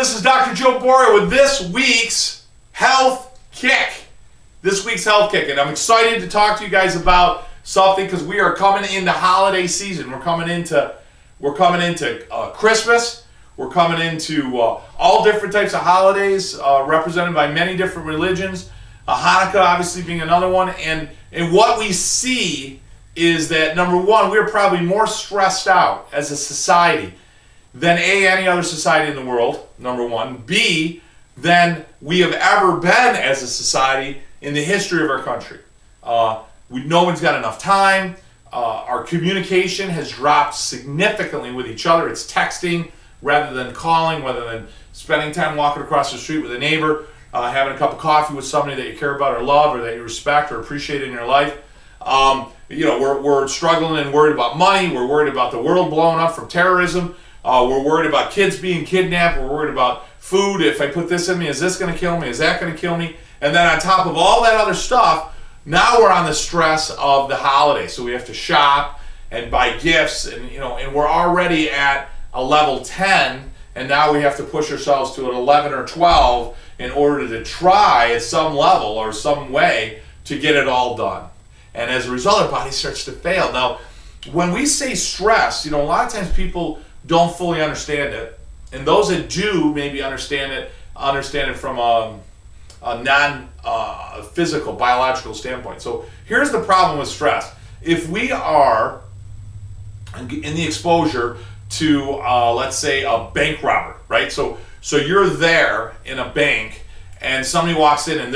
this is Dr. Joe Borio with this week's Health Kick. This week's Health Kick, and I'm excited to talk to you guys about something because we are coming into holiday season. We're coming into Christmas. We're coming into all different types of holidays represented by many different religions. Hanukkah obviously being another one, and what we see is that, number one, we're probably more stressed out as a society than any other society in the world, number one. B, than we have ever been as a society in the history of our country. No one's got enough time. Our communication has dropped significantly with each other. It's texting rather than calling, rather than spending time walking across the street with a neighbor, having a cup of coffee with somebody that you care about or love or that you respect or appreciate in your life. We're struggling and worried about money. We're worried about the world blowing up from terrorism. We're worried about kids being kidnapped. We're worried about food. If I put this in me, is this going to kill me? Is that going to kill me? And then on top of all that other stuff, now we're on the stress of the holidays. So we have to shop and buy gifts, and we're already at a level 10, and now we have to push ourselves to an 11 or 12 in order to try at some level or some way to get it all done. And as a result, our body starts to fail. Now, when we say stress, a lot of times people don't fully understand it, and those that do maybe understand it from a non-physical, biological standpoint. So here's the problem with stress. If we are in the exposure to, let's say, a bank robber, right? So you're there in a bank, and somebody walks in, and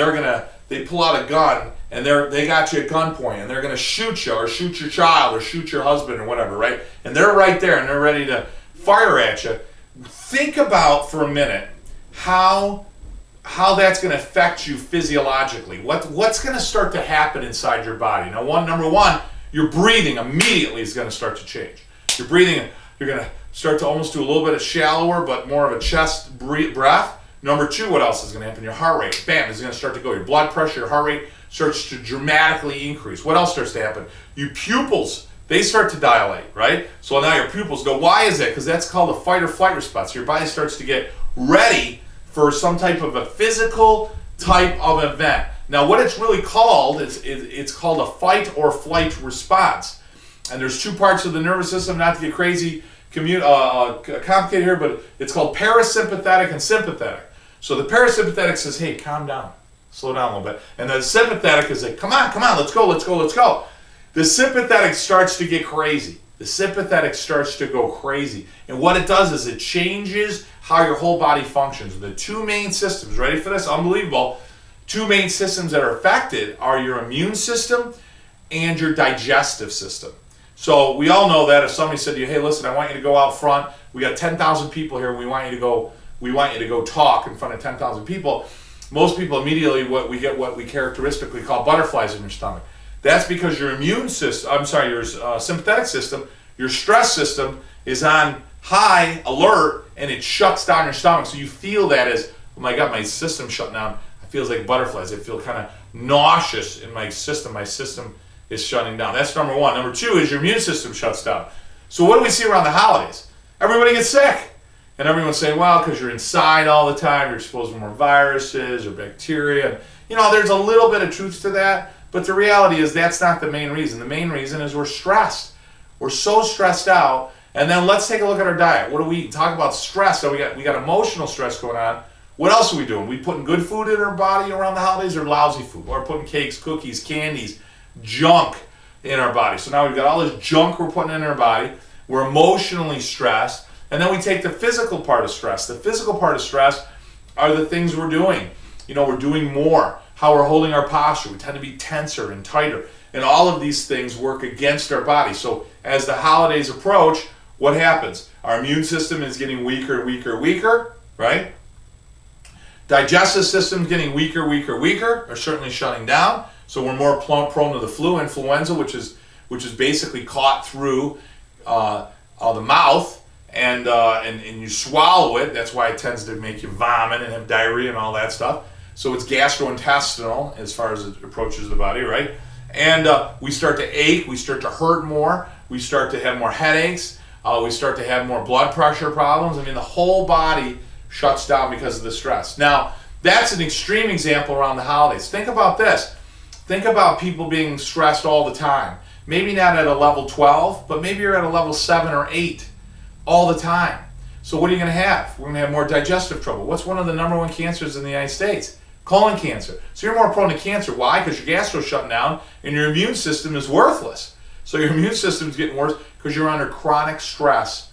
they pull out a gun, and they got you at gunpoint, and they're gonna shoot you, or shoot your child, or shoot your husband, or whatever, right? And they're right there, and they're ready to fire at you. Think about for a minute how that's going to affect you physiologically. What's going to start to happen inside your body? Now, number one, your breathing immediately is going to start to change. Your breathing, you're going to start to almost do a little bit of shallower, but more of a chest breath. Number two, what else is going to happen? Your heart rate, bam, is going to start to go. Your blood pressure, your heart rate starts to dramatically increase. What else starts to happen? Your pupils, they start to dilate, right? So now your pupils go. Why is that? Because that's called a fight or flight response. Your body starts to get ready for some type of a physical type of event. Now, what it's really called is it's called a fight or flight response. And there's two parts of the nervous system, not to get crazy complicated here, but it's called parasympathetic and sympathetic. So the parasympathetic says, hey, calm down, slow down a little bit. And the sympathetic is like, come on, let's go. The sympathetic starts to get crazy. The sympathetic starts to go crazy. And what it does is it changes how your whole body functions. The two main systems, ready for this? Unbelievable. Two main systems that are affected are your immune system and your digestive system. So we all know that if somebody said to you, hey, listen, I want you to go out front. We got 10,000 people here. We want you to go talk in front of 10,000 people. Most people immediately what we characteristically call butterflies in your stomach. That's because your immune system, your sympathetic system, your stress system is on high alert, and it shuts down your stomach. So you feel that as, oh my God, my system's shut down. It feels like butterflies. I feel kind of nauseous in my system. My system is shutting down. That's number one. Number two is your immune system shuts down. So what do we see around the holidays? Everybody gets sick. And everyone's saying, well, because you're inside all the time, you're exposed to more viruses or bacteria. And, there's a little bit of truth to that. But the reality is that's not the main reason. The main reason is we're stressed. We're so stressed out. And then let's take a look at our diet. What do we eat? Talk about stress. So we got emotional stress going on. What else are we doing? We putting good food in our body around the holidays, or lousy food? Or putting cakes, cookies, candies, junk in our body. So now we've got all this junk we're putting in our body. We're emotionally stressed. And then we take the physical part of stress. The physical part of stress are the things we're doing. We're doing more. How we're holding our posture. We tend to be tenser and tighter. And all of these things work against our body. So as the holidays approach, what happens? Our immune system is getting weaker, right? Digestive system is getting weaker, or certainly shutting down. So we're more prone to the flu, influenza, which is basically caught through the mouth, and you swallow it. That's why it tends to make you vomit and have diarrhea and all that stuff. So it's gastrointestinal as far as it approaches the body, right? And we start to ache, we start to hurt more, we start to have more headaches, we start to have more blood pressure problems. I mean, the whole body shuts down because of the stress. Now, that's an extreme example around the holidays. Think about this. Think about people being stressed all the time. Maybe not at a level 12, but maybe you're at a level 7 or 8 all the time. So what are you going to have? We're going to have more digestive trouble. What's one of the #1 cancers in the United States? Colon cancer. So you're more prone to cancer. Why? Because your gastro's shutting down and your immune system is worthless. So your immune system's getting worse because you're under chronic stress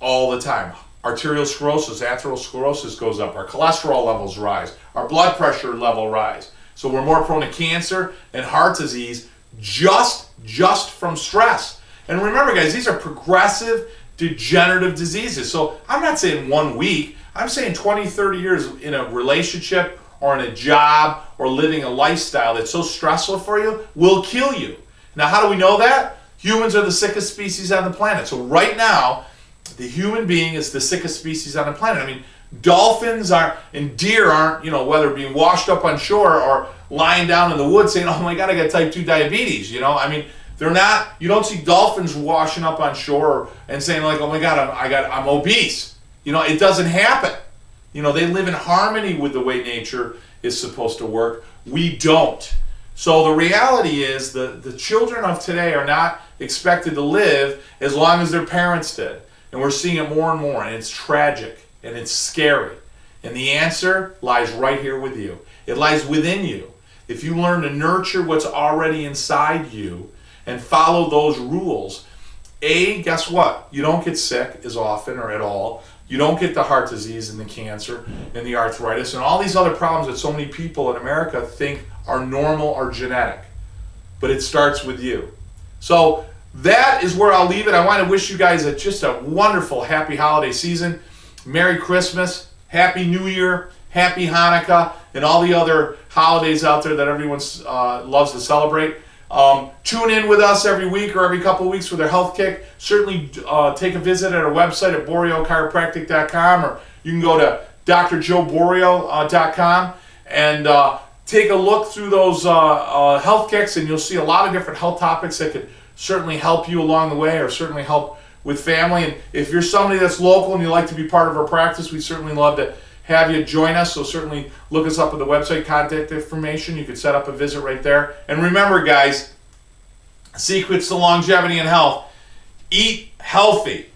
all the time. Arterial sclerosis, atherosclerosis goes up. Our cholesterol levels rise. Our blood pressure level rise. So we're more prone to cancer and heart disease just from stress. And remember, guys, these are progressive degenerative diseases. So I'm not saying 1 week. I'm saying 20, 30 years in a relationship or in a job or living a lifestyle that's so stressful for you will kill you. Now, how do we know that? Humans are the sickest species on the planet. So right now, the human being is the sickest species on the planet. I mean, dolphins and deer aren't, whether being washed up on shore or lying down in the woods saying, oh my God, I got type 2 diabetes. I mean, they're not, you don't see dolphins washing up on shore and saying like, oh my God, I'm obese. It doesn't happen. They live in harmony with the way nature is supposed to work. We don't. So the reality is the children of today are not expected to live as long as their parents did. And we're seeing it more and more, and it's tragic, and it's scary. And the answer lies right here with you. It lies within you. If you learn to nurture what's already inside you and follow those rules, guess what? You don't get sick as often or at all. You don't get the heart disease and the cancer and the arthritis and all these other problems that so many people in America think are normal or genetic. But it starts with you. So that is where I'll leave it. I want to wish you guys just a wonderful, happy holiday season. Merry Christmas, Happy New Year, Happy Hanukkah, and all the other holidays out there that everyone loves to celebrate. Tune in with us every week or every couple of weeks for their health kick. Certainly take a visit at our website at boriochiropractic.com, or you can go to drjoeborio.com and take a look through those health kicks, and you'll see a lot of different health topics that could certainly help you along the way or certainly help with family. And if you're somebody that's local and you'd like to be part of our practice, we'd certainly love to have you join us. So certainly look us up at the website, contact information. You can set up a visit right there. And remember, guys, secrets to longevity and health: eat healthy,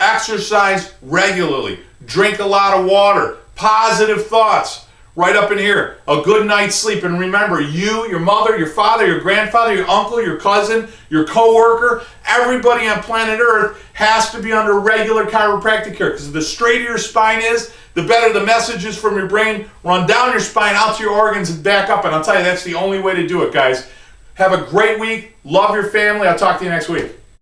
exercise regularly, drink a lot of water, positive thoughts. Right up in here, a good night's sleep. And remember, you, your mother, your father, your grandfather, your uncle, your cousin, your coworker, everybody on planet Earth has to be under regular chiropractic care, because the straighter your spine is, the better the messages from your brain run down your spine, out to your organs, and back up. And I'll tell you, that's the only way to do it, guys. Have a great week. Love your family. I'll talk to you next week.